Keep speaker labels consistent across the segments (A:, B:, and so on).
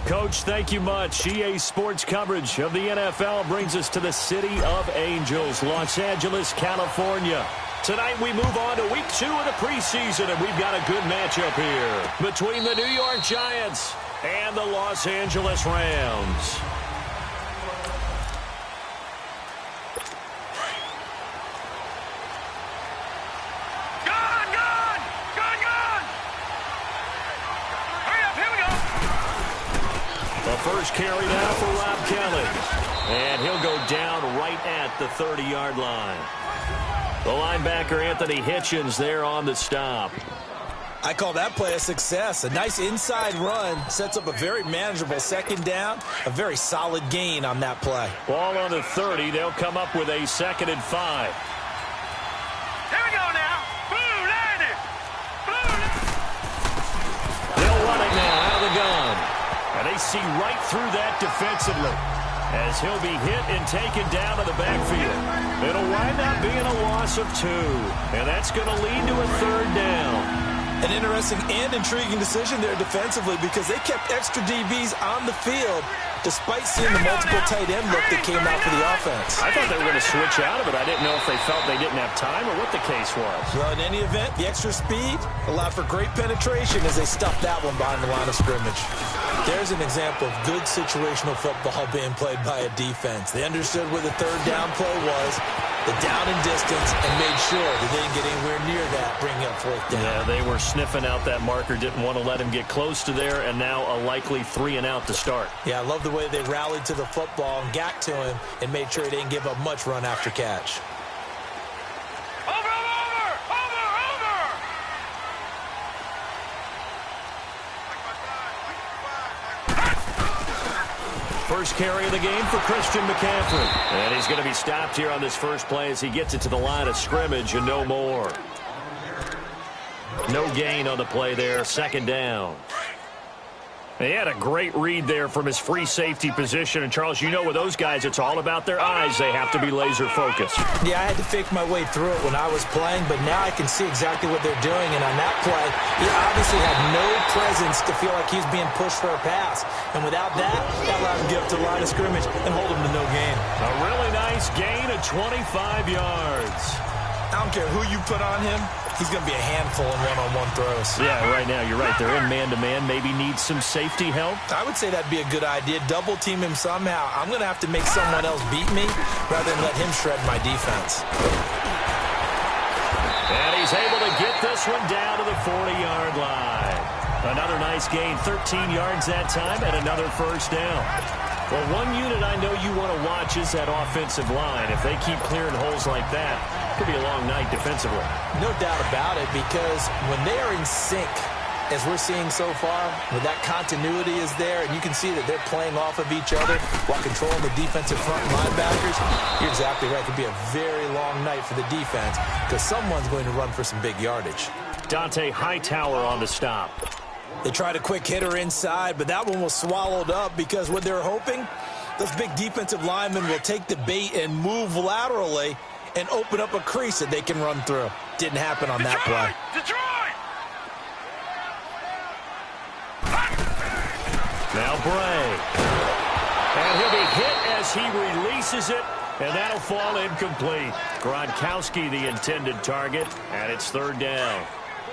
A: Coach, thank you much. EA Sports coverage of the NFL brings us to the City of Angels, Los Angeles, California. Tonight we move on to week 2 of the preseason, and we've got a good matchup here between the New York Giants and the Los Angeles Rams. First carry now for Rob Kelly. And he'll go down right at the 30-yard line. The linebacker, Anthony Hitchens, there on the stop.
B: I call that play a success. A nice inside run sets up a very manageable second down. A very solid gain on that play.
A: Ball on the 30. They'll come up with a 2nd and 5.
C: Here we go now. Boom, landed. Boom.
A: They'll run it now out of the gun. And they see right through that defensively as he'll be hit and taken down to the backfield. It'll wind up being a loss of 2, and that's going to lead to a 3rd down.
B: An interesting and intriguing decision there defensively because they kept extra DBs on the field despite seeing the multiple tight end look that came out for the offense.
A: I thought they were going to switch out of it. I didn't know if they felt they didn't have time or what the case was.
B: Well, in any event, the extra speed allowed for great penetration as they stuffed that one behind the line of scrimmage. There's an example of good situational football being played by a defense. They understood where the 3rd down play was, the down and distance, and made sure they didn't get anywhere near that, bringing up 4th down.
A: Yeah, they were sniffing out that marker, didn't want to let him get close to there, and now a likely 3 and out to start.
B: Yeah, I love the way they rallied to the football and got to him and made sure he didn't give up much run after catch.
A: First carry of the game for Christian McCaffrey. And he's going to be stopped here on this first play as he gets it to the line of scrimmage and no more. No gain on the play there. 2nd down. He had a great read there from his free safety position. And, Charles, you know with those guys, it's all about their eyes. They have to be laser-focused.
B: Yeah, I had to fake my way through it when I was playing, but now I can see exactly what they're doing. And on that play, he obviously had no presence to feel like he's being pushed for a pass. And without that, that allowed him to get up to the line of scrimmage and hold him to no gain.
A: A really nice gain of 25 yards.
B: I don't care who you put on him. He's going to be a handful in one-on-one throws.
A: Yeah, right now, you're right. They're in man-to-man. Maybe needs some safety help.
B: I would say that'd be a good idea. Double team him somehow. I'm going to have to make someone else beat me rather than let him shred my defense.
A: And he's able to get this one down to the 40-yard line. Another nice gain, 13 yards that time, and another first down. Well, one unit I know you want to watch is that offensive line. If they keep clearing holes like that, it could be a long night defensively.
B: No doubt about it, because when they are in sync, as we're seeing so far, when that continuity is there, and you can see that they're playing off of each other while controlling the defensive front linebackers, you're exactly right. It could be a very long night for the defense because someone's going to run for some big yardage.
A: Dante Hightower on the stop.
B: They tried a quick hitter inside, but that one was swallowed up because what they're hoping, those big defensive linemen will take the bait and move laterally and open up a crease that they can run through. Didn't happen on that play.
A: Now Bray. And he'll be hit as he releases it, and that'll fall incomplete. Gronkowski, the intended target, and it's 3rd down.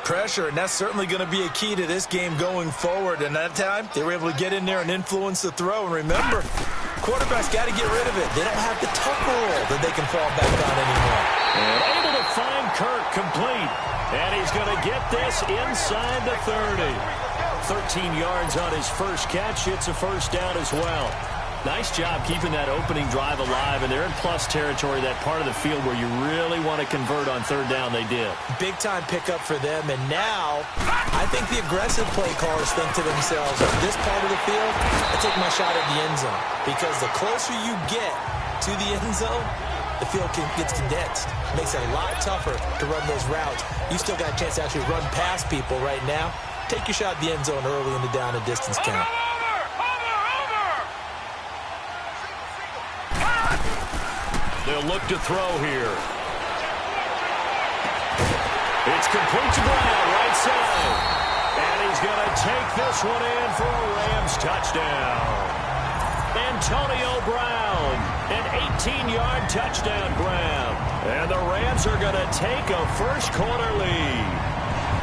B: Pressure, and that's certainly going to be a key to this game going forward. And that time, they were able to get in there and influence the throw. And remember, quarterbacks got to get rid of it. They don't have the tuck roll that they can fall back on anymore.
A: And able to find Kirk complete. And he's going to get this inside the 30. 13 yards on his first catch. It's a first down as well. Nice job keeping that opening drive alive, and they're in plus territory, that part of the field where you really want to convert on 3rd down. They did.
B: Big-time pickup for them, and now I think the aggressive play callers think to themselves, this part of the field, I take my shot at the end zone, because the closer you get to the end zone, the field gets condensed. Makes it a lot tougher to run those routes. You still got a chance to actually run past people right now. Take your shot at the end zone early in the down and distance count.
A: They'll look to throw here. It's complete to Brown, right side. And is going to take this one in for a Rams touchdown. Antonio Brown, an 18-yard touchdown grab. And the Rams are going to take a first-quarter lead.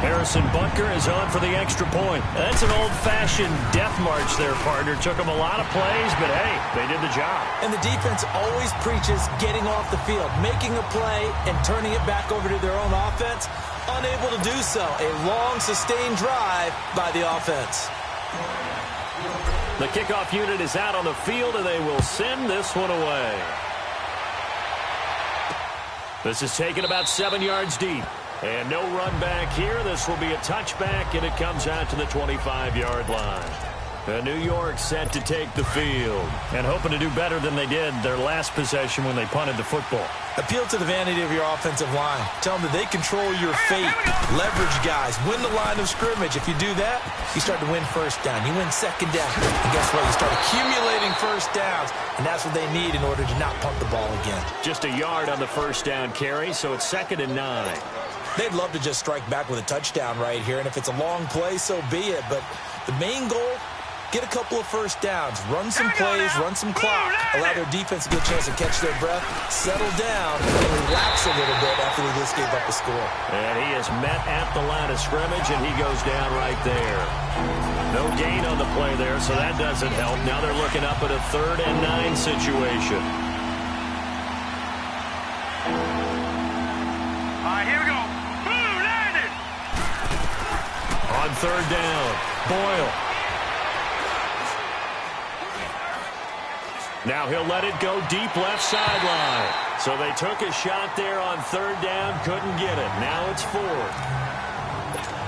A: Harrison Butker is on for the extra point. That's an old-fashioned death march there, partner. Took them a lot of plays, but hey, they did the job.
B: And the defense always preaches getting off the field, making a play, and turning it back over to their own offense. Unable to do so. A long, sustained drive by the offense.
A: The kickoff unit is out on the field, and they will send this one away. This is taken about 7 yards deep. And no run back here. This will be a touchback, and it comes out to the 25-yard line. New York set to take the field and hoping to do better than they did their last possession when they punted the football.
B: Appeal to the vanity of your offensive line. Tell them that they control your fate. Leverage guys. Win the line of scrimmage. If you do that, you start to win first down. You win second down. And guess what? You start accumulating first downs. And that's what they need in order to not punt the ball again.
A: Just a yard on the first down carry, so it's 2nd and 9.
B: They'd love to just strike back with a touchdown right here. And if it's a long play, so be it. But the main goal, get a couple of first downs, run some plays, run some clock, allow their defense to get a chance to catch their breath, settle down, and relax a little bit after they just gave up a score.
A: And he is met at the line of scrimmage, and he goes down right there. No gain on the play there, so that doesn't help. Now they're looking up at a 3rd and 9 situation.
C: All right, here we go. Boom, landed.
A: On 3rd down, Boyle. Now he'll let it go deep left sideline. So they took a shot there on 3rd down, couldn't get it. Now it's 4th.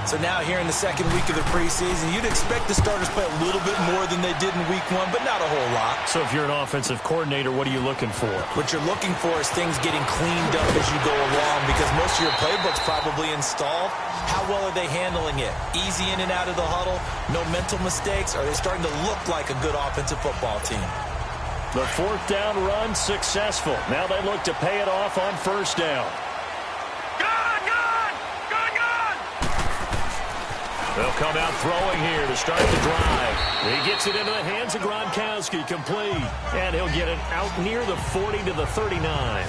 B: So now here in the 2nd week of the preseason, you'd expect the starters play a little bit more than they did in week 1, but not a whole lot.
A: So if you're an offensive coordinator, what are you looking for?
B: What you're looking for is things getting cleaned up as you go along, because most of your playbook's probably installed. How well are they handling it? Easy in and out of the huddle? No mental mistakes? Are they starting to look like a good offensive football team?
A: The 4th down run successful. Now they look to pay it off on 1st down. They'll come out throwing here to start the drive. He gets it into the hands of Gronkowski, complete. And he'll get it out near the 40 to the 39.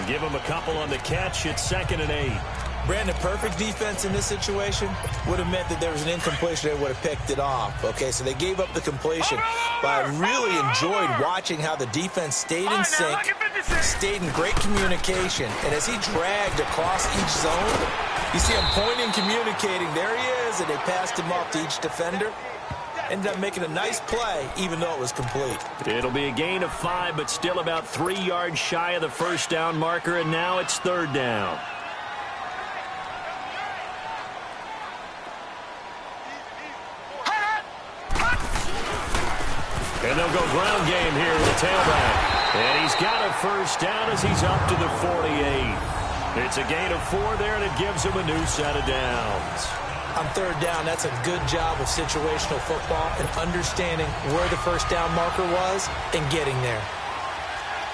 A: Give him a couple on the catch. It's 2nd and 8.
B: Brandon, perfect defense in this situation would have meant that there was an incompletion. They would have picked it off. Okay, so they gave up the completion. But I really enjoyed watching how the defense stayed in sync, stayed in great communication. And as he dragged across each zone, you see him pointing, communicating. There he is, and they passed him off to each defender. Ended up making a nice play, even though it was complete.
A: It'll be a gain of 5, but still about 3 yards shy of the 1st down marker, and now it's 3rd down. And they'll go ground game here with the tailback. And he's got a 1st down as he's up to the 48. It's a gain of 4 there, and it gives him a new set of downs.
B: On 3rd down, that's a good job of situational football and understanding where the 1st down marker was and getting there.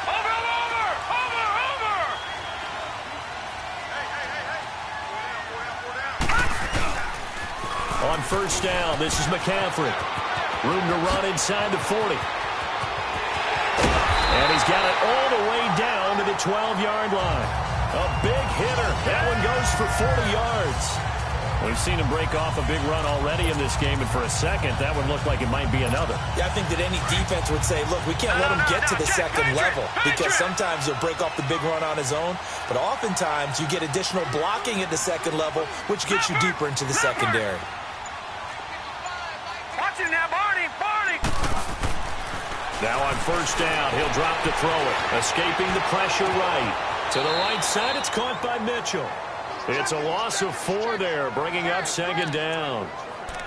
C: Over!
A: On 1st down, this is McCaffrey. Room to run inside the 40. And he's got it all the way down to the 12-yard line. A big hitter. That one goes for 40 yards. We've seen him break off a big run already in this game, and for a second, that one looked like it might be another.
B: Yeah, I think that any defense would say, look, we can't let him get to the 2nd level, because sometimes he'll break off the big run on his own, but oftentimes you get additional blocking at the 2nd level, which gets you deeper into the secondary.
C: Watch him now, Barney!
A: Now on 1st down, he'll drop to throw it. Escaping the pressure right. To the right side, it's caught by Mitchell. It's a loss of 4 there, bringing up 2nd down.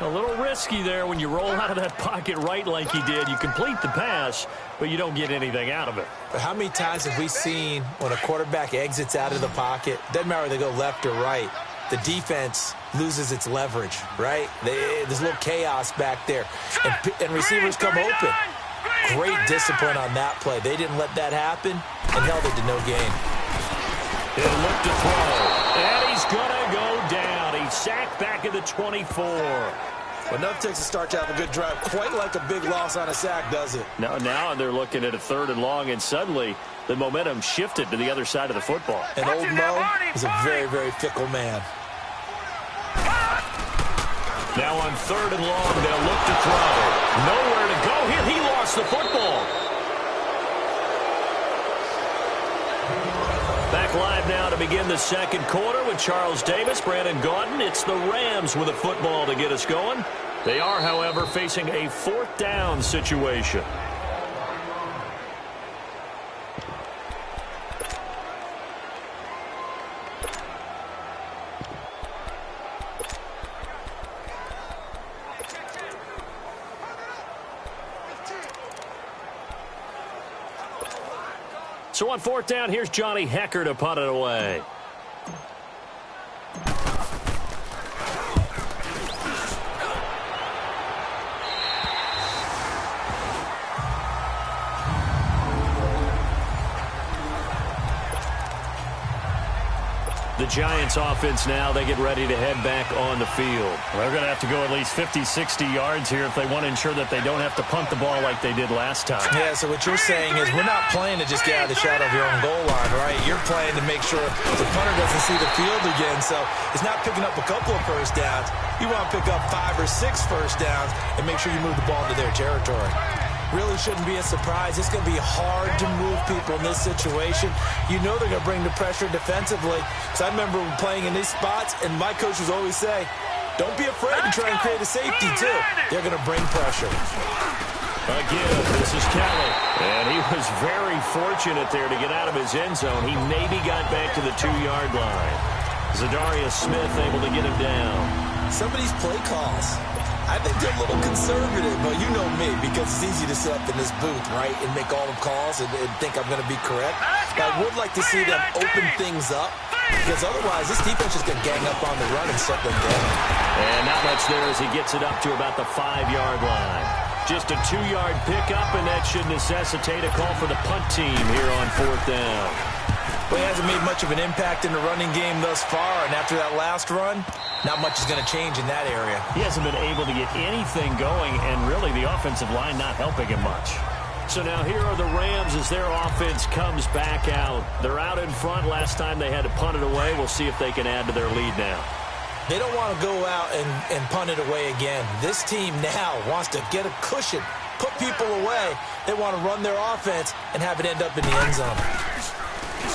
A: A little risky there when you roll out of that pocket right like he did. You complete the pass, but you don't get anything out of it.
B: But how many times have we seen when a quarterback exits out of the pocket, doesn't matter whether they go left or right, the defense loses its leverage, right? There's a little chaos back there, and receivers come open. Great discipline on that play. They didn't let that happen and held it to no gain.
A: He'll look to throw, and he's going to go down. He's sacked back at the 24.
B: Well, enough takes a start to have a good drive. Quite like a big loss on a sack, does it?
A: Now they're looking at a 3rd and long, and suddenly the momentum shifted to the other side of the football.
B: And old Mo is a very, very fickle man.
A: Now on 3rd and long, they'll look to throw. Nowhere to go here. He lost the football. Back live now to begin the second quarter with Charles Davis, Brandon Gaudin. It's the Rams with a football to get us going. They are, however, facing a 4th down situation. So on 4th down, here's Johnny Hecker to punt it away. The Giants offense now, they get ready to head back on the field. They're going to have to go at least 50, 60 yards here if they want to ensure that they don't have to punt the ball like they did last time.
B: Yeah, so what you're saying is we're not playing to just get out of the shadow of your own goal line, right? You're playing to make sure the punter doesn't see the field again. So it's not picking up a couple of first downs. You want to pick up 5 or 6 first downs and make sure you move the ball into their territory. Really shouldn't be a surprise. It's going to be hard to move people in this situation. You know they're going to bring the pressure defensively. Because I remember playing in these spots, and my coaches always say, don't be afraid to try and create a safety, too. They're going to bring pressure.
A: Again, this is Kelly. And he was very fortunate there to get out of his end zone. He maybe got back to the 2-yard line. Zadarius Smith able to get him down.
B: Some of these play calls, I think they're a little conservative, but you know me, because it's easy to sit up in this booth, right, and make all the calls and think I'm going to be correct. But I would like to see them open things up, because otherwise this defense is going to gang up on the run and shut them down.
A: And not much there as he gets it up to about the 5-yard line. Just a 2-yard pickup, and that should necessitate a call for the punt team here on 4th down.
B: Well, he hasn't made much of an impact in the running game thus far, and after that last run, not much is going to change in that area.
A: He hasn't been able to get anything going, and really the offensive line not helping him much. So now here are the Rams as their offense comes back out. They're out in front. Last time they had to punt it away. We'll see if they can add to their lead now.
B: They don't want to go out and punt it away again. This team now wants to get a cushion, put people away. They want to run their offense and have it end up in the end zone.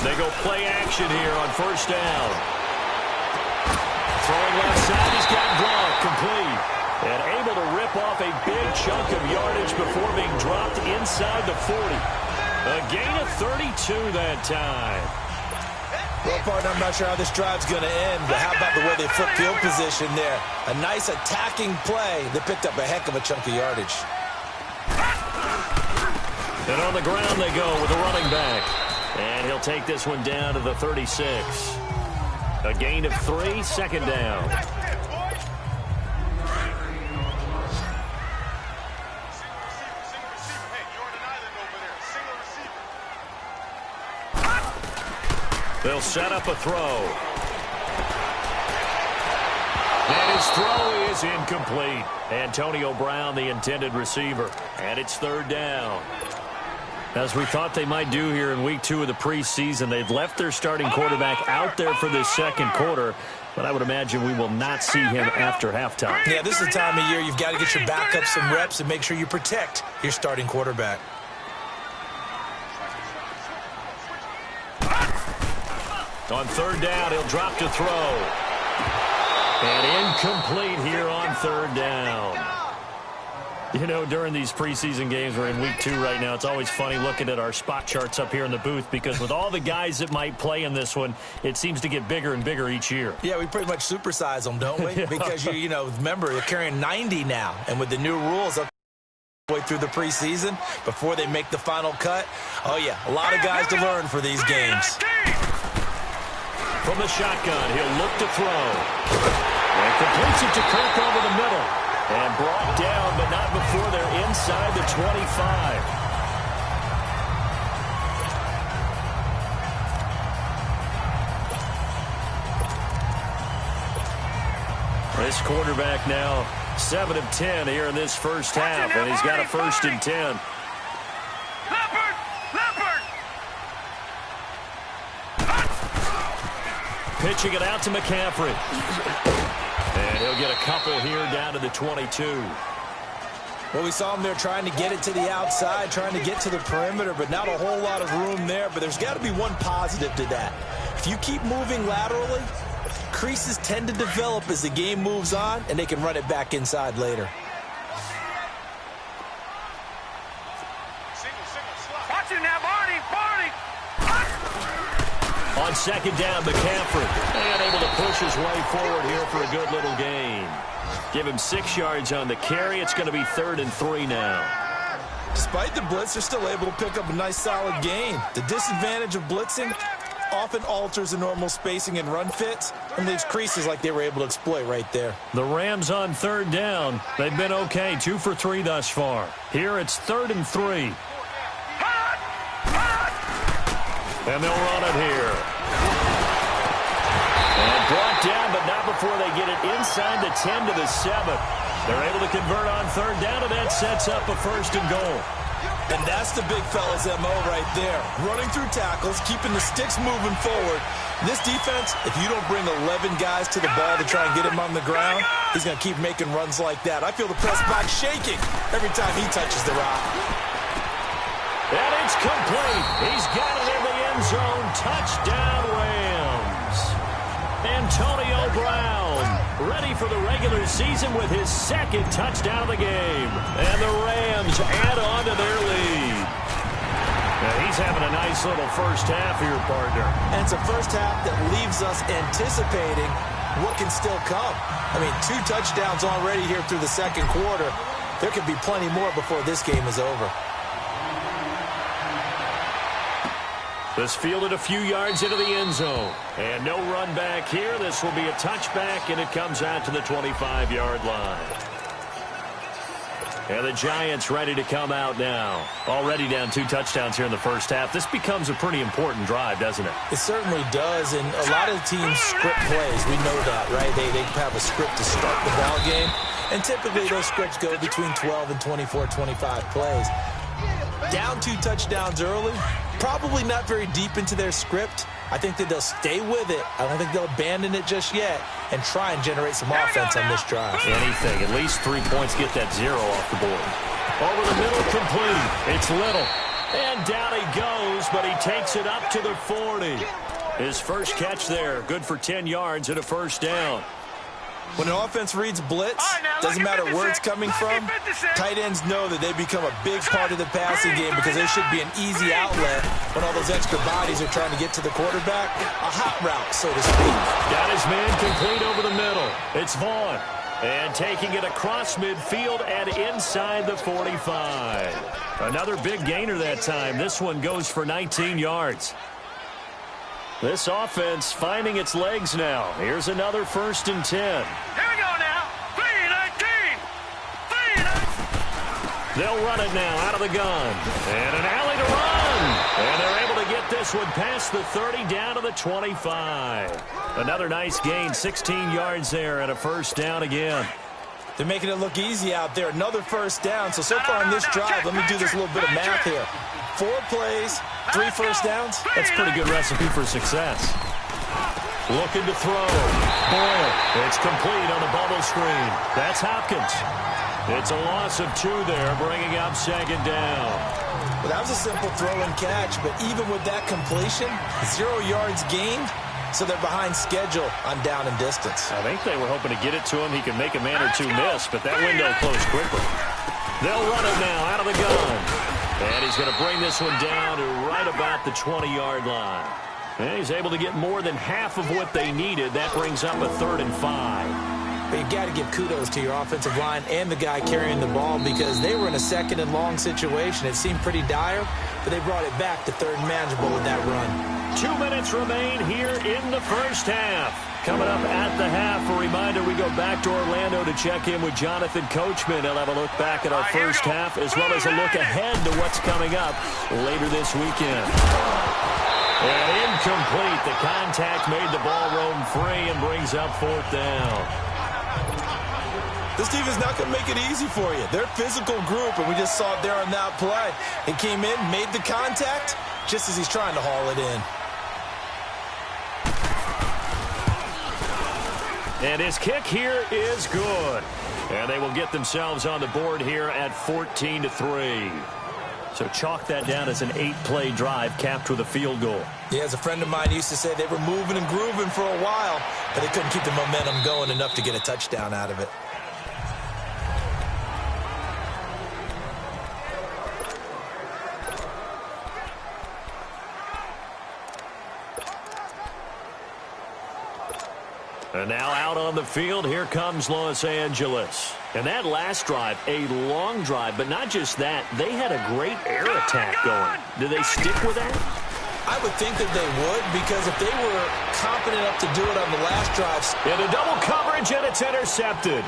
A: They go play action here on 1st down. Throwing left side, he's got Gronk complete. And able to rip off a big chunk of yardage before being dropped inside the 40. A gain of 32 that time.
B: Well, partner, I'm not sure how this drive's going to end, but how about the way they flip field position there? A nice attacking play that picked up a heck of a chunk of yardage.
A: And on the ground they go with a running back. And he'll take this one down to the 36. A gain of 3, 2nd down. They'll set up a throw. And his throw is incomplete. Antonio Brown, the intended receiver. And it's 3rd down. As we thought they might do here in week 2 of the preseason, they've left their starting quarterback out there for this second quarter, but I would imagine we will not see him after halftime.
B: Yeah, this is the time of year you've got to get your backup some reps and make sure you protect your starting quarterback.
A: On 3rd down, he'll drop to throw. And incomplete here on 3rd down. You know, during these preseason games, we're in week 2 right now, it's always funny looking at our spot charts up here in the booth because with all the guys that might play in this one, it seems to get bigger and bigger each year.
B: Yeah, we pretty much supersize them, don't we?
A: Yeah.
B: Because, you know, remember, they're carrying 90 now. And with the new rules up way through the preseason, before they make the final cut, oh, yeah, a lot of guys to learn for these games.
A: From the shotgun, he'll look to throw. And completes it to Kirk over the middle. And brought down, but not before they're inside the 25. This quarterback now 7 of 10 here in this first half, and he's got a 1st and 10. Pitching it out to McCaffrey. And he'll get a couple here down to the 22.
B: Well, we saw him there trying to get it to the outside, trying to get to the perimeter, but not a whole lot of room there. But there's got to be one positive to that. If you keep moving laterally, creases tend to develop as the game moves on, and they can run it back inside later.
C: Watch it now, Barney!
A: On 2nd down, McCaffrey. And able to push his way forward here for a good little gain. Give him 6 yards on the carry. It's going to be 3rd and 3 now.
B: Despite the blitz, they're still able to pick up a nice solid gain. The disadvantage of blitzing often alters the normal spacing and run fits and leaves creases like they were able to exploit right there.
A: The Rams on 3rd down. They've been okay, 2 for 3 thus far. Here it's 3rd and 3. And they'll run it here. And brought down, but not before they get it inside the 10 to the 7. They're able to convert on 3rd down, and that sets up a 1st and goal.
B: And that's the big fella's MO right there. Running through tackles, keeping the sticks moving forward. This defense, if you don't bring 11 guys to the ball to try and get him on the ground, he's going to keep making runs like that. I feel the press box shaking every time he touches the rock.
A: And it's complete. He's got it in the end zone. Touchdown, Rams. Antonio Brown ready for the regular season with his 2nd touchdown of the game. And the Rams add on to their lead. Now he's having a nice little first half here, partner.
B: And it's a first half that leaves us anticipating what can still come. I mean, 2 touchdowns already here through the 2nd quarter. There could be plenty more before this game is over.
A: This fielded a few yards into the end zone. And no run back here. This will be a touchback, and it comes out to the 25-yard line. And the Giants ready to come out now. Already down 2 touchdowns here in the first half. This becomes a pretty important drive, doesn't it?
B: It certainly does, and a lot of teams script plays. We know that, right? They have a script to start the ball game, and typically those scripts go between 12 and 24, 25 plays. Down 2 touchdowns early, probably not very deep into their script. I think that they'll stay with it. I don't think they'll abandon it just yet and try and generate some offense on this drive.
A: Anything. At least 3 points get that 0 off the board. Over the middle, complete. It's Little. And down he goes, but he takes it up to the 40. His first catch there. Good for 10 yards and a 1st down.
B: When an offense reads blitz, doesn't matter where it's coming from, tight ends know that they become a big part of the passing game because there should be an easy outlet when all those extra bodies are trying to get to the quarterback. A hot route, so to speak.
A: Got his man complete over the middle. It's Vaughn. And taking it across midfield and inside the 45. Another big gainer that time. This one goes for 19 yards. This offense finding its legs now. Here's another 1st and 10.
C: Here we go now. 3-19. 3-19.
A: They'll run it now out of the gun. And an alley to run. And they're able to get this one past the 30 down to the 25. Another nice gain, 16 yards there and a 1st down again.
B: They're making it look easy out there. Another 1st down. So far in this drive, let me do this little bit of math here. 4 plays, 3 1st downs.
A: That's a pretty good recipe for success. Looking to throw. Boyle. It's complete on the bubble screen. That's Hopkins. It's a loss of 2 there, bringing up 2nd down.
B: Well, that was a simple throw and catch, but even with that completion, 0 yards gained, so they're behind schedule on down and distance.
A: I think they were hoping to get it to him. He could make a man or 2 miss, but that window closed quickly. They'll run it now out of the gun. And he's going to bring this one down to right about the 20-yard line. And he's able to get more than half of what they needed. That brings up a 3rd and 5.
B: But you got to give kudos to your offensive line and the guy carrying the ball because they were in a 2nd and long situation. It seemed pretty dire, but they brought it back to 3rd and manageable with that run.
A: 2 minutes remain here in the first half. Coming up at the half, a reminder, we go back to Orlando to check in with Jonathan Coachman. He'll have a look back at our first half as well as a look ahead to what's coming up later this weekend. And incomplete. The contact made the ball roam free and brings up 4th down.
B: This defense is not going to make it easy for you. They're a physical group, and we just saw it there on that play. He came in, made the contact, just as he's trying to haul it in.
A: And his kick here is good. And they will get themselves on the board here at 14-3. So chalk that down as an 8-play drive capped with a field goal.
B: Yeah, as a friend of mine used to say, they were moving and grooving for a while, but they couldn't keep the momentum going enough to get a touchdown out of it.
A: And now out on the field, here comes Los Angeles. And that last drive, a long drive, but not just that, they had a great air attack going. Do they stick with that?
B: I would think that they would, because if they were confident enough to do it on the last drives.
A: Into double coverage, and it's intercepted.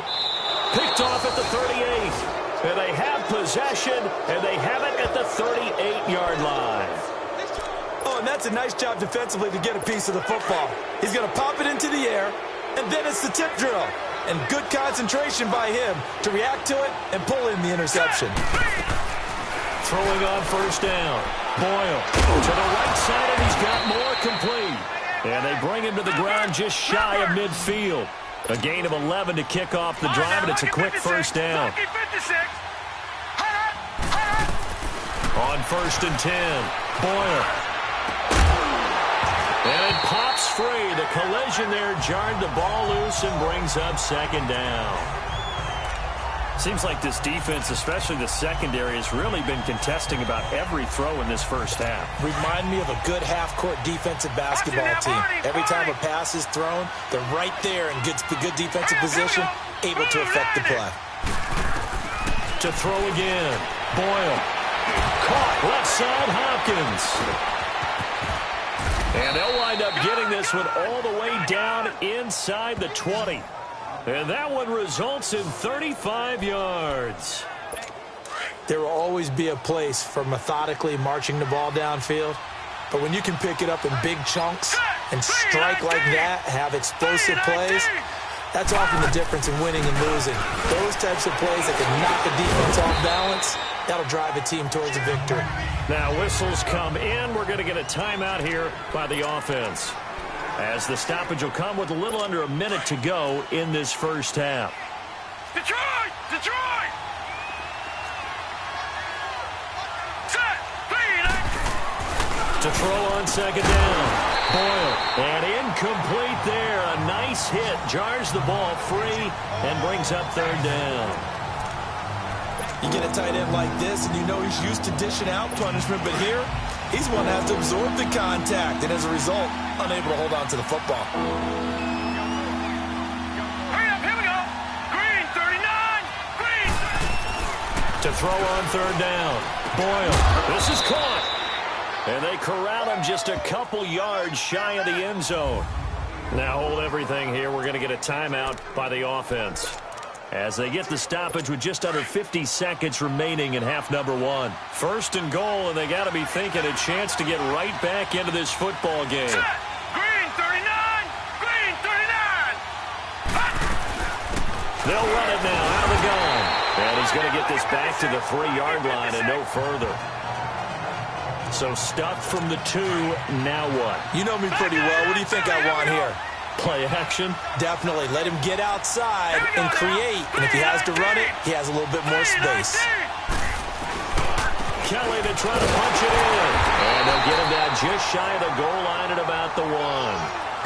A: Picked off at the 38th. And they have possession, and they have it at the 38-yard line.
B: Oh, and that's a nice job defensively to get a piece of the football. He's going to pop it into the air, and then it's the tip drill. And good concentration by him to react to it and pull in the interception.
A: Throwing on first down. Boyle to the right side, and he's got more complete. And they bring him to the ground just shy of midfield. A gain of 11 to kick off the drive, and it's a quick first down. On first and 10, Boyle. And it pops free. The collision there jarred the ball loose and brings up second down. Seems like this defense, especially the secondary, has really been contesting about every throw in this first half.
B: Remind me of a good half-court defensive basketball team. Every time a pass is thrown, they're right there in good defensive position, able to affect the play.
A: To throw again. Boyle. Caught left side, Hopkins. And they'll wind up getting this one all the way down inside the 20. And that one results in 35 yards.
B: There will always be a place for methodically marching the ball downfield. But when you can pick it up in big chunks and strike like that, have explosive plays, that's often the difference in winning and losing. Those types of plays that can knock a defense off balance, that'll drive a team towards a victory.
A: Now whistles come in. We're going to get a timeout here by the offense, as the stoppage will come with a little under a minute to go in this first half.
C: Detroit! Detroit! Set!
A: To throw on second down. Boyle. And incomplete there. A nice hit. Jars the ball free and brings up third down.
B: You get a tight end like this, and you know he's used to dishing out punishment, but here, he's one that has to absorb the contact, and as a result, unable to hold on to the football.
C: Hurry up, here we go. Green, 39, green.
A: To throw on third down. Boyle. This is caught. And they corral him just a couple yards shy of the end zone. Now hold everything here. We're going to get a timeout by the offense, as they get the stoppage with just under 50 seconds remaining in half number one. First and goal, and they got to be thinking a chance to get right back into this football game.
C: Set. Green, 39, green, 39.
A: They'll run it now out of the gun. And he's going to get this back to the 3-yard line and no further. So stuck from the 2, now what?
B: You know me pretty well. What do you think I want here?
A: Play action?
B: Definitely. Let him get outside and create. And if he has to run it, he has a little bit more space.
A: Kelly to try to punch it in. And they'll get him down just shy of the goal line at about the 1.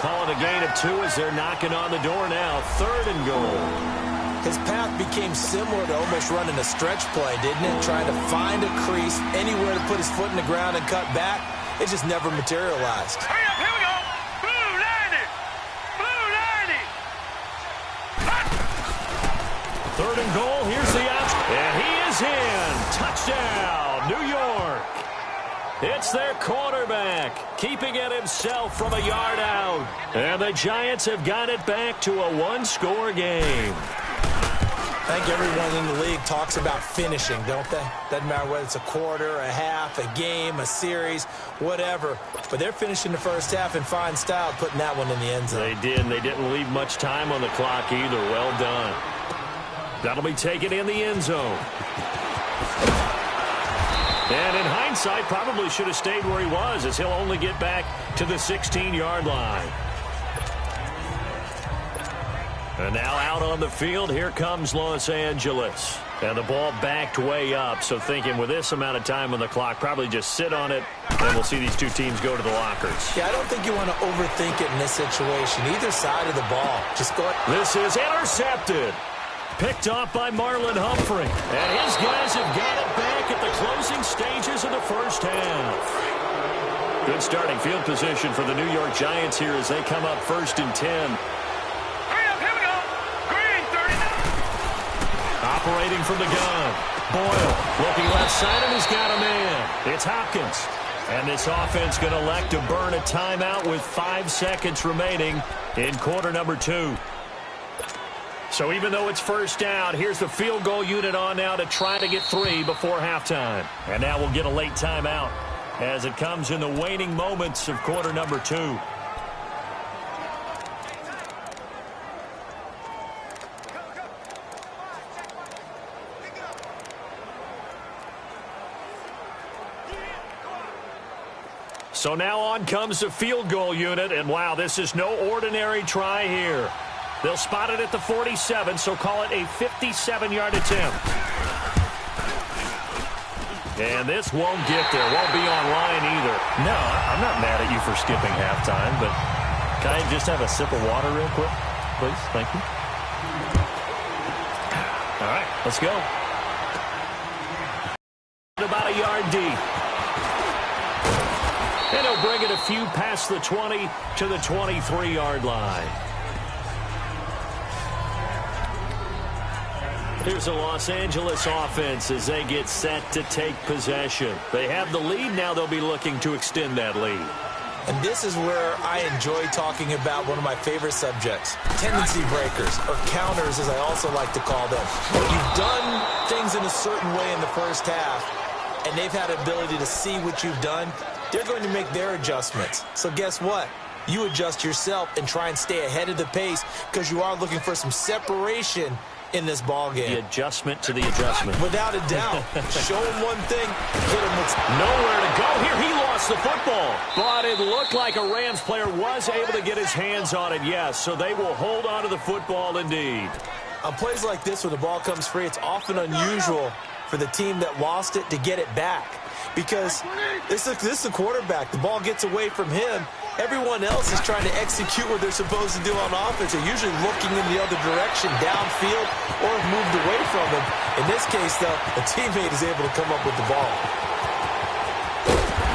A: Call it a gain of 2 as they're knocking on the door now. Third and goal.
B: His path became similar to almost running a stretch play, didn't it? Trying to find a crease, anywhere to put his foot in the ground and cut back. It just never materialized.
C: Hurry up, here we go. Blue 90. Blue 90.
A: Third and goal. Here's the option. And he is in. Touchdown, New York. It's their quarterback, keeping it himself from a yard out. And the Giants have got it back to a 1-score game.
B: I think everyone in the league talks about finishing, don't they? Doesn't matter whether it's a quarter, a half, a game, a series, whatever. But they're finishing the first half in fine style, putting that one in the end zone.
A: They did, and they didn't leave much time on the clock either. Well done. That'll be taken in the end zone. And in hindsight, probably should have stayed where he was, as he'll only get back to the 16-yard line. And now out on the field, here comes Los Angeles. And the ball backed way up, so thinking with this amount of time on the clock, probably just sit on it, and we'll see these two teams go to the lockers.
B: Yeah, I don't think you want to overthink it in this situation. Either side of the ball. Just go ahead.
A: This is intercepted. Picked off by Marlon Humphrey. And his guys have got it back at the closing stages of the first half. Good starting field position for the New York Giants here as they come up 1st and 10.
C: Hurry up, here we go. Green, 39.
A: Operating from the gun. Boyle looking left side, and he's got a man. It's Hopkins. And this offense going to elect to burn a timeout with 5 seconds remaining in quarter number 2. So even though it's first down, here's the field goal unit on now to try to get 3 before halftime. And now we'll get a late timeout as it comes in the waning moments of quarter number 2. So now on comes the field goal unit, and wow, this is no ordinary try here. They'll spot it at the 47, so call it a 57-yard attempt. And this won't get there. Won't be online either.
D: No, I'm not mad at you for skipping halftime, but can I just have a sip of water real quick, please? Thank you.
A: All right, let's go. About a yard deep. And he'll bring it a few past the 20 to the 23-yard line. Here's the Los Angeles offense as they get set to take possession. They have the lead. Now they'll be looking to extend that lead.
B: And this is where I enjoy talking about one of my favorite subjects, tendency breakers, or counters as I also like to call them. You've done things in a certain way in the first half, and they've had ability to see what you've done. They're going to make their adjustments. So guess what? You adjust yourself and try and stay ahead of the pace because you are looking for some separation in this ball game.
A: The adjustment to the adjustment.
B: Without a doubt. Show him one thing, hit him with
A: nowhere to go. Here he lost the football. But it looked like a Rams player was able to get his hands on it, yes. So they will hold on to the football indeed.
B: On plays like this where the ball comes free, it's often unusual for the team that lost it to get it back. Because this is the quarterback. The ball gets away from him. Everyone else is trying to execute what they're supposed to do on offense. They're usually looking in the other direction, downfield, or have moved away from him. In this case, though, a teammate is able to come up with the ball.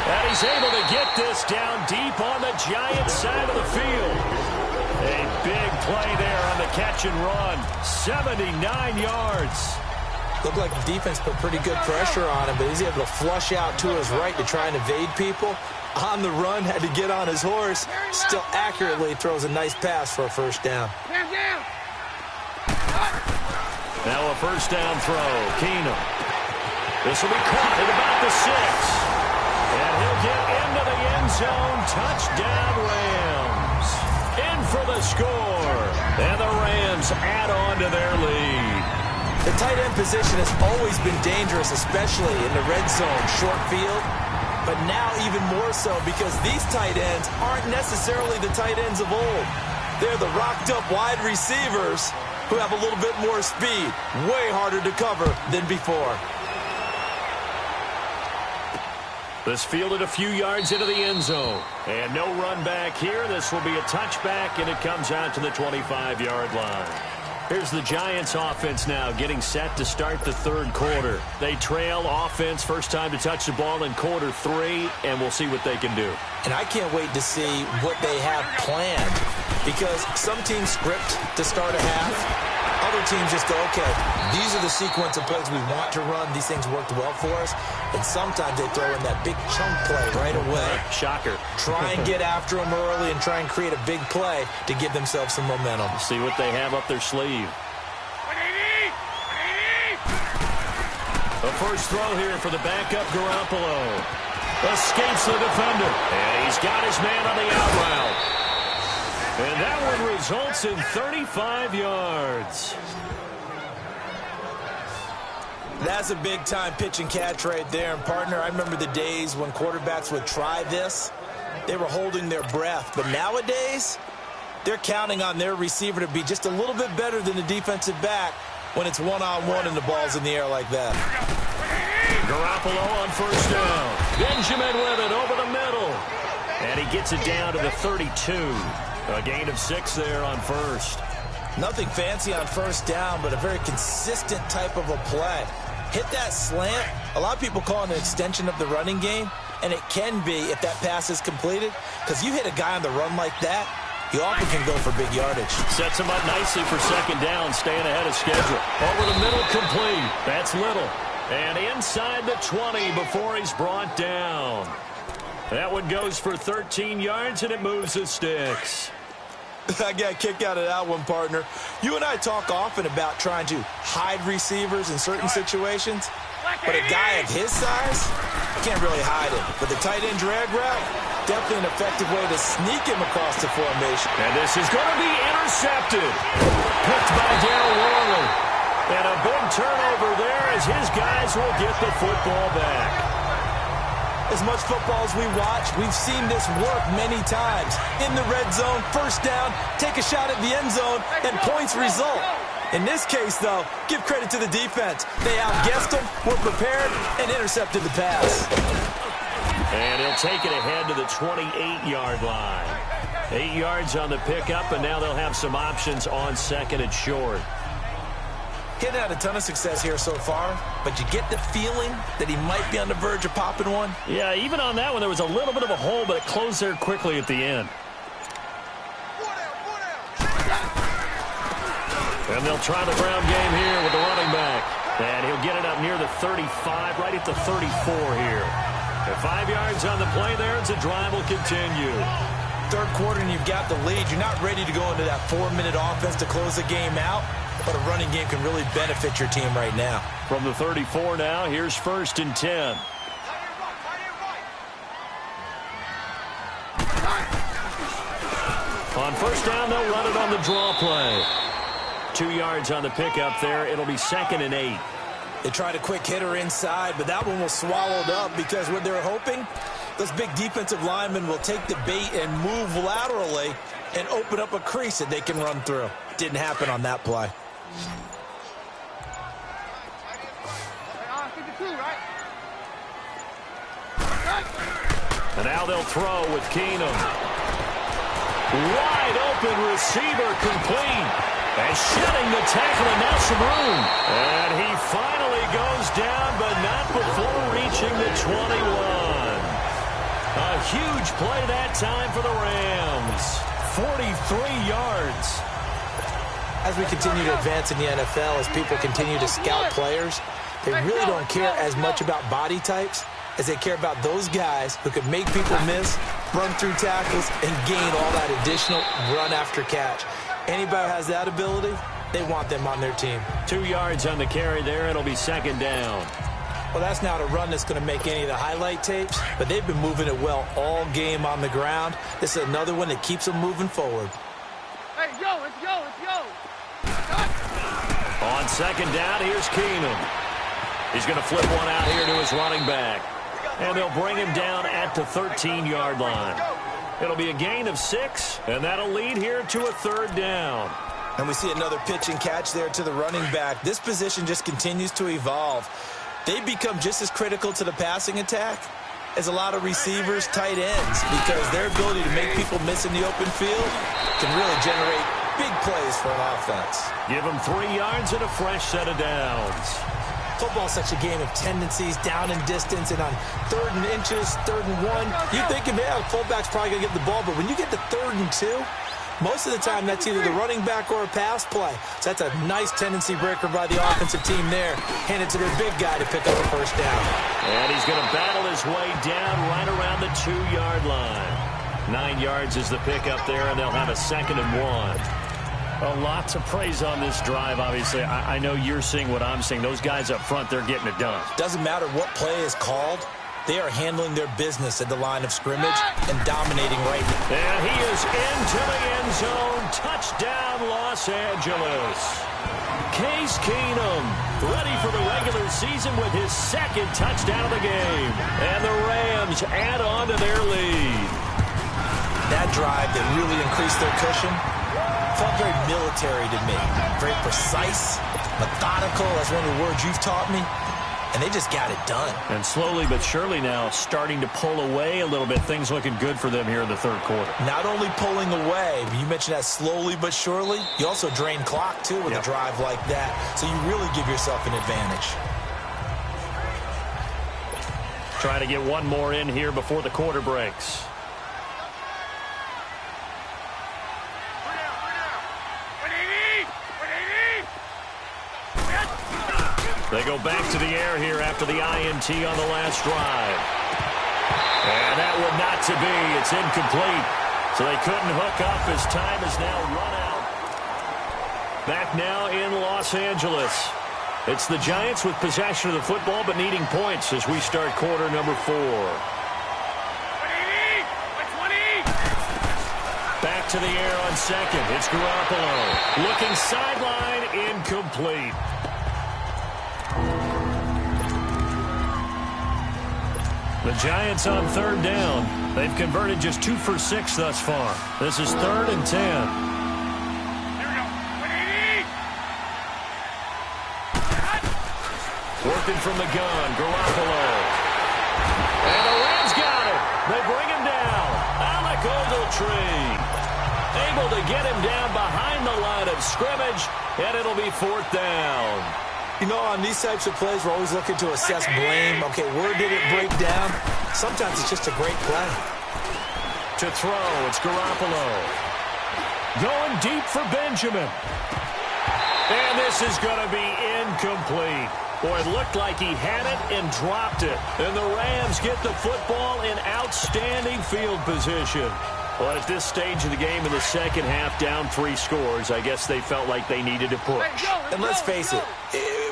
A: And he's able to get this down deep on the Giants side of the field. A big play there on the catch and run. 79 yards.
B: Looked like the defense put pretty good pressure on him, but he's able to flush out to his right to try and evade people. On the run, had to get on his horse. Still accurately throws a nice pass for a first down.
A: Now a first down throw. Keenum. This will be caught at about the 6. And he'll get into the end zone. Touchdown, Rams. In for the score. And the Rams add on to their lead.
B: The tight end position has always been dangerous, especially in the red zone, short field. But now even more so because these tight ends aren't necessarily the tight ends of old. They're the rocked-up wide receivers who have a little bit more speed. Way harder to cover than before.
A: This fielded a few yards into the end zone. And no run back here. This will be a touchback, and it comes out to the 25-yard line. Here's the Giants offense now getting set to start the third quarter. They trail offense first time to touch the ball in quarter 3, and we'll see what they can do.
B: And I can't wait to see what they have planned because some teams script to start a half. Other teams just go, okay, these are the sequence of plays we want to run. These things worked well for us. And sometimes they throw in that big chunk play right away.
A: Shocker.
B: Try and get after them early and try and create a big play to give themselves some momentum.
A: See what they have up their sleeve. The first throw here for the backup Garoppolo. Escapes the defender. And he's got his man on the out route. And that one results in 35 yards.
B: That's a big-time pitch and catch right there. And, partner, I remember the days when quarterbacks would try this. They were holding their breath. But nowadays, they're counting on their receiver to be just a little bit better than the defensive back when it's one-on-one and the ball's in the air like that.
A: Garoppolo on first down. Benjamin with it over the middle. And he gets it down to the 32. A gain of 6 there on first.
B: Nothing fancy on first down, but a very consistent type of a play. Hit that slant. A lot of people call it an extension of the running game, and it can be if that pass is completed, because you hit a guy on the run like that, he often can go for big yardage.
A: Sets him up nicely for second down, staying ahead of schedule. Over the middle, complete. That's Little. And inside the 20 before he's brought down. That one goes for 13 yards, and it moves the sticks.
B: I got a kick out of that one, partner. You and I talk often about trying to hide receivers in certain situations, but a guy of his size can't really hide him. But the tight end drag route, definitely an effective way to sneak him across the formation.
A: And this is going to be intercepted. Picked by Darryl Worley. And a big turnover there as his guys will get the football back.
B: As much football as we watch, we've seen this work many times. In the red zone, first down, take a shot at the end zone, and points result. In this case, though, give credit to the defense. They outguessed them, were prepared, and intercepted the pass.
A: And he'll take it ahead to the 28-yard line. 8 yards on the pickup, and now they'll have some options on second and short.
B: Hitting had a ton of success here so far, but you get the feeling that he might be on the verge of popping one.
A: Yeah, even on that one, there was a little bit of a hole, but it closed there quickly at the end. And they'll try the ground game here with the running back. And he'll get it up near the 35, right at the 34 here. And 5 yards on the play there, as the drive will continue.
B: Third quarter and you've got the lead. You're not ready to go into that 4-minute offense to close the game out, but a running game can really benefit your team right now.
A: From the 34 now, here's 1st and 10. On first down, they'll run it on the draw play. 2 yards on the pickup there. It'll be 2nd and 8.
B: They tried a quick hitter inside, but that one was swallowed up because what they're hoping, those big defensive linemen will take the bait and move laterally and open up a crease that they can run through. Didn't happen on that play.
A: And now they'll throw with Keenum. Wide open receiver complete. And shedding the tackle, and now some room. And he finally goes down, but not before reaching the 21. A huge play that time for the Rams. 43 yards.
B: As we continue to advance in the NFL, as people continue to scout players, they really don't care as much about body types as they care about those guys who can make people miss, run through tackles, and gain all that additional run after catch. Anybody who has that ability, they want them on their team. 2
A: yards on the carry there. It'll be 2nd down.
B: Well, that's not a run that's going to make any of the highlight tapes, but they've been moving it well all game on the ground. This is another one that keeps them moving forward.
C: Hey, yo, let's go, let's go.
A: On 2nd down, here's Keenum. He's going to flip one out here to his running back. And they'll bring him down at the 13-yard line. It'll be a gain of 6, and that'll lead here to a 3rd down.
B: And we see another pitch and catch there to the running back. This position just continues to evolve. They've become just as critical to the passing attack as a lot of receivers, tight ends, because their ability to make people miss in the open field can really generate big plays for an offense.
A: Give them 3 yards and a fresh set of downs.
B: Football is such a game of tendencies, down and distance, and on 3rd and inches, 3rd and 1, you think, yeah, the fullback's probably going to get the ball, but when you get to 3rd and 2, most of the time that's either the running back or a pass play. So that's a nice tendency breaker by the offensive team there. Hand it to their big guy to pick up a first down.
A: And he's going to battle his way down right around the 2-yard line. 9 yards is the pickup there, and they'll have a 2nd and 1. A lot to praise on this drive, obviously. I know you're seeing what I'm seeing. Those guys up front, they're getting it done.
B: Doesn't matter what play is called. They are handling their business at the line of scrimmage and dominating right now.
A: And he is into the end zone. Touchdown, Los Angeles. Case Keenum ready for the regular season with his second touchdown of the game. And the Rams add on to their lead.
B: That drive that really increased their cushion felt very military to me. Very precise, methodical. That's one of the words you've taught me. And they just got it done.
A: And slowly but surely now starting to pull away a little bit. Things looking good for them here in the third quarter.
B: Not only pulling away, but you mentioned that slowly but surely. You also drain clock, too, with a drive like that. So you really give yourself an advantage.
A: Trying to get one more in here before the quarter breaks. They go back to the air here after the INT on the last drive. And that one not to be. It's incomplete. So they couldn't hook up as time is now run out. Back now in Los Angeles. It's the Giants with possession of the football but needing points as we start quarter number 4. Back to the air on second. It's Garoppolo. Looking sideline, incomplete. The Giants on third down. They've converted just 2 for 6 thus far. This is 3rd and 10.
C: Here we go. 180.
A: Working from the gun, Garoppolo. And the Rams got it. They bring him down. Alec Ogletree able to get him down behind the line of scrimmage, and it'll be 4th down.
B: You know, on these types of plays, we're always looking to assess blame. Okay, where did it break down? Sometimes it's just a great play.
A: To throw, it's Garoppolo. Going deep for Benjamin. And this is going to be incomplete. Boy, it looked like he had it and dropped it. And the Rams get the football in outstanding field position. Well, at this stage of the game in the second half, down 3 scores, I guess they felt like they needed to push.
B: And let's face it,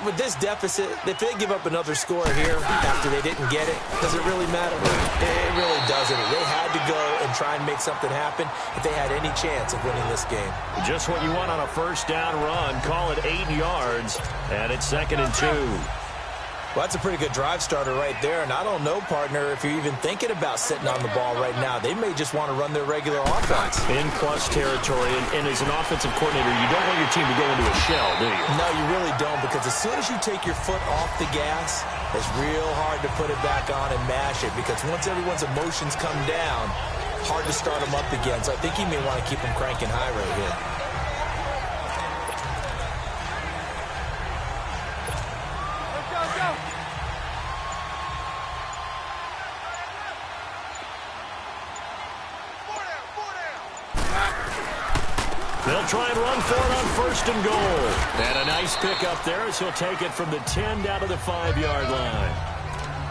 B: with this deficit, if they give up another score here after they didn't get it, does it really matter? It really doesn't. They had to go and try and make something happen if they had any chance of winning this game.
A: Just what you want on a first down run. Call it 8 yards, and it's 2nd and 2.
B: Well, that's a pretty good drive starter right there, and I don't know, partner, if you're even thinking about sitting on the ball right now. They may just want to run their regular offense.
A: In plus territory, and as an offensive coordinator, you don't want your team to go into a shell, do you?
B: No, you really don't, because as soon as you take your foot off the gas, it's real hard to put it back on and mash it, because once everyone's emotions come down, hard to start them up again. So I think you may want to keep them cranking high right here.
A: They'll try and run for it on 1st and goal. And a nice pickup there as he'll take it from the 10 down to the 5-yard line.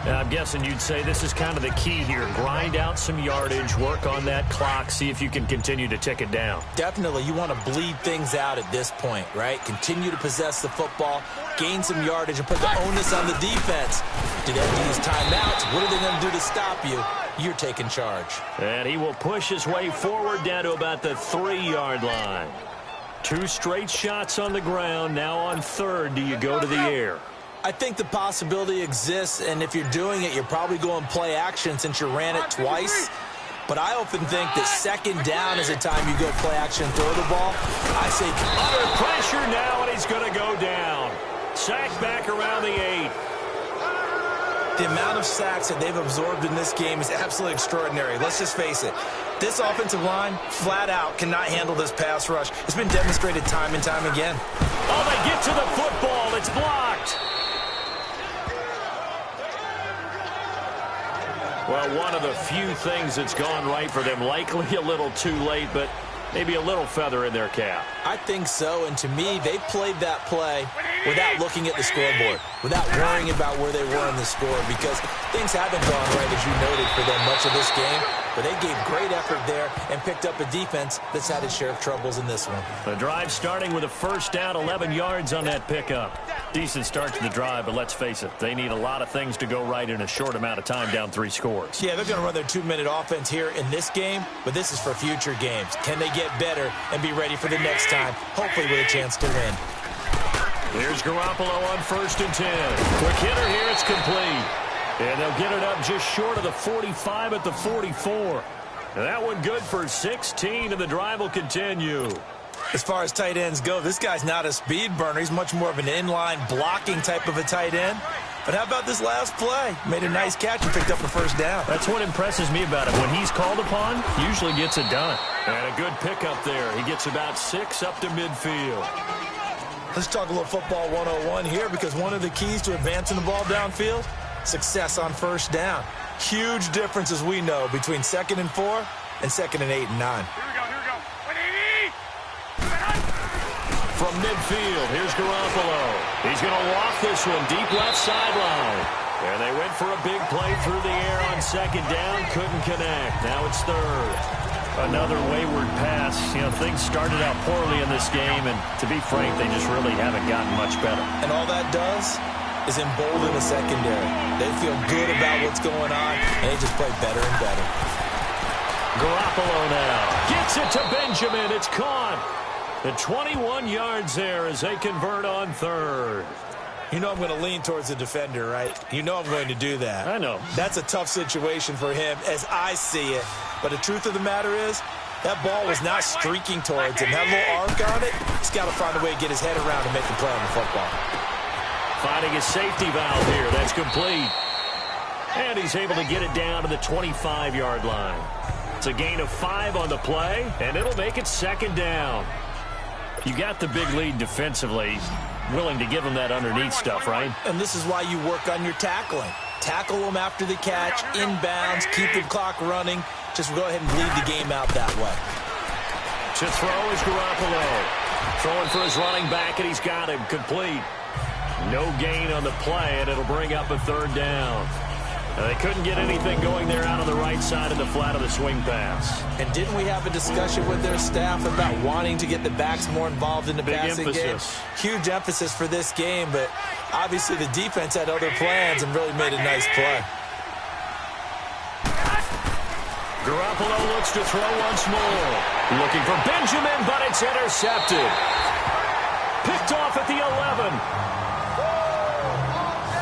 A: And I'm guessing you'd say this is kind of the key here. Grind out some yardage, work on that clock, see if you can continue to tick it down.
B: Definitely. You want to bleed things out at this point, right? Continue to possess the football, gain some yardage, and put the onus on the defense. Do they have to use timeouts? What are they going to do to stop you? You're taking charge.
A: And he will push his way forward down to about the 3-yard line. 2 straight shots on the ground. Now on 3rd, do you go to the air?
B: I think the possibility exists, and if you're doing it, you're probably going play action since you ran it twice. But I often think that 2nd down is the time you go play action, throw the ball. I say
A: under pressure now, and he's going to go down. Sacked back around the 8.
B: The amount of sacks that they've absorbed in this game is absolutely extraordinary. Let's just face it. This offensive line, flat out, cannot handle this pass rush. It's been demonstrated time and time again.
A: Oh, they get to the football. It's blocked. Well, one of the few things that's gone right for them. Likely a little too late, but maybe a little feather in their cap.
B: I think so, and to me, they played that play without looking at the scoreboard, without worrying about where they were in the score, because things haven't gone right, as you noted, for them much of this game. but they gave great effort there and picked up a defense that's had its share of troubles in this one.
A: The drive starting with a first down, 11 yards on that pickup. Decent start to the drive, but let's face it, they need a lot of things to go right in a short amount of time, down 3 scores.
B: Yeah, they're going to run their 2-minute offense here in this game, but this is for future games. Can they get better and be ready for the next time, hopefully with a chance to win?
A: Here's Garoppolo on 1st and 10. Quick hitter here, it's complete. And they'll get it up just short of the 45 at the 44. And that one good for 16, and the drive will continue.
B: As far as tight ends go, this guy's not a speed burner. He's much more of an inline blocking type of a tight end. But how about this last play? Made a nice catch and picked up a first down.
A: That's what impresses me about him. When he's called upon, he usually gets it done. And a good pickup there. He gets about 6 up to midfield.
B: Let's talk a little football 101 here, because one of the keys to advancing the ball downfield, success on first down. Huge difference, as we know, between 2nd and 4 and 2nd and 8 and 9.
A: From midfield, here's Garoppolo. He's going to walk this one deep left sideline. And they went for a big play through the air on 2nd down. Couldn't connect. Now it's 3rd. Another wayward pass. You know, things started out poorly in this game, and to be frank, they just really haven't gotten much better.
B: And all that does is embolden the secondary. They feel good about what's going on, and they just play better and better.
A: Garoppolo now gets it to Benjamin. It's caught. The 21 yards there as they convert on 3rd.
B: You know I'm going to lean towards the defender, right? You know I'm going to do that.
A: I know.
B: That's a tough situation for him as I see it. But the truth of the matter is, that ball was not streaking towards him. That little arc on it, he's got to find a way to get his head around and make a play on the football.
A: Finding a safety valve here. That's complete. And he's able to get it down to the 25-yard line. It's a gain of 5 on the play, and it'll make it 2nd down. You got the big lead defensively. Willing to give them that underneath stuff, right?
B: And this is why you work on your tackling. Tackle them after the catch, inbounds, keep the clock running. Just go ahead and bleed the game out that way.
A: To throw is Garoppolo. Throwing for his running back, and he's got him complete. No gain on the play, and it'll bring up a 3rd down. Now, they couldn't get anything going there out on the right side of the flat of the swing pass.
B: And didn't we have a discussion with their staff about wanting to get the backs more involved in the passing game? Huge emphasis for this game, but obviously the defense had other plans and really made a nice play.
A: Garoppolo looks to throw once more. Looking for Benjamin, but it's intercepted. Picked off at the 11.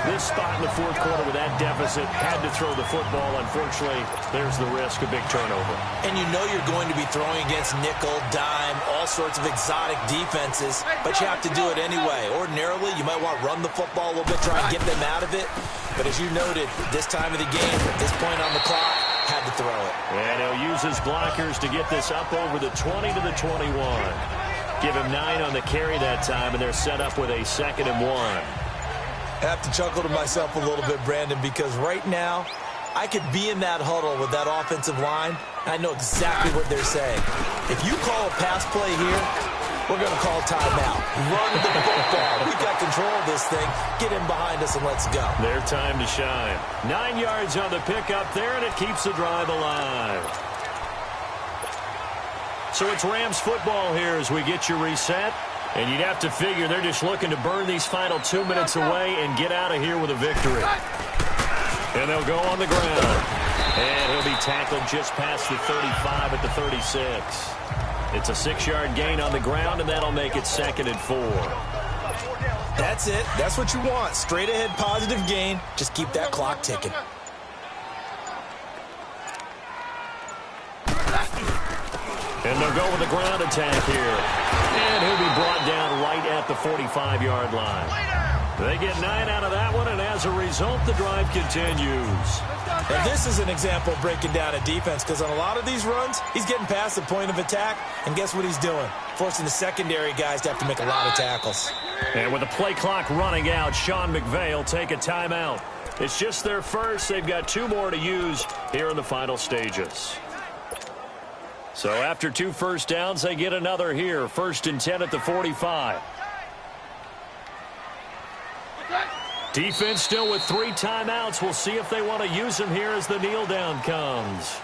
A: This spot in the 4th quarter with that deficit, had to throw the football. Unfortunately, there's the risk of big turnover.
B: And you know you're going to be throwing against nickel, dime, all sorts of exotic defenses, but you have to do it anyway. Ordinarily, you might want to run the football a little bit, try and get them out of it. But as you noted, this time of the game, at this point on the clock, had to throw it.
A: And he'll use his blockers to get this up over the 20 to the 21. Give him 9 on the carry that time, and they're set up with a 2nd and 1.
B: I have to chuckle to myself a little bit, Brandon, because right now I could be in that huddle with that offensive line, and I know exactly what they're saying. If you call a pass play here, we're going to call timeout. Run the football. We've got control of this thing. Get in behind us and let's go.
A: Their time to shine. 9 yards on the pickup there, and it keeps the drive alive. So it's Rams football here as we get you reset. And you'd have to figure they're just looking to burn these final 2 minutes away and get out of here with a victory. And they'll go on the ground. And he'll be tackled just past the 35 at the 36. It's a 6-yard gain on the ground, and that'll make it 2nd and 4.
B: That's it. That's what you want. Straight ahead positive gain. Just keep that clock ticking.
A: And they'll go with the ground attack here. And he'll be brought down right at the 45-yard line. They get 9 out of that one, and as a result, the drive continues.
B: And this is an example of breaking down a defense, because on a lot of these runs, he's getting past the point of attack, and guess what he's doing? Forcing the secondary guys to have to make a lot of tackles.
A: And with the play clock running out, Sean McVay will take a timeout. It's just their first. They've got 2 more to use here in the final stages. So after 2 first downs, they get another here. 1st and 10 at the 45. Defense still with 3 timeouts. We'll see if they want to use them here as the kneel down comes.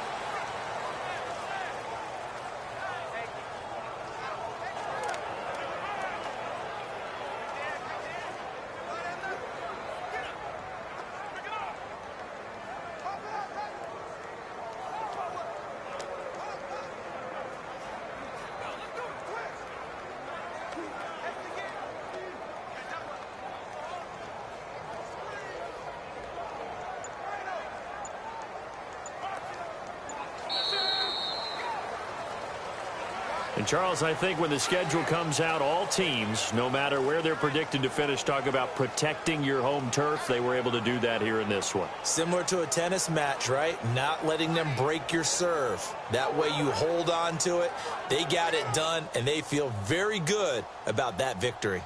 A: And, Charles, I think when the schedule comes out, all teams, no matter where they're predicted to finish, talk about protecting your home turf. They were able to do that here in this one.
B: Similar to a tennis match, right? Not letting them break your serve. That way you hold on to it. They got it done, and they feel very good about that victory.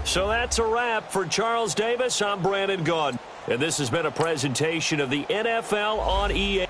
A: So that's a wrap for Charles Davis. I'm Brandon Gaudin. And this has been a presentation of the NFL on EA.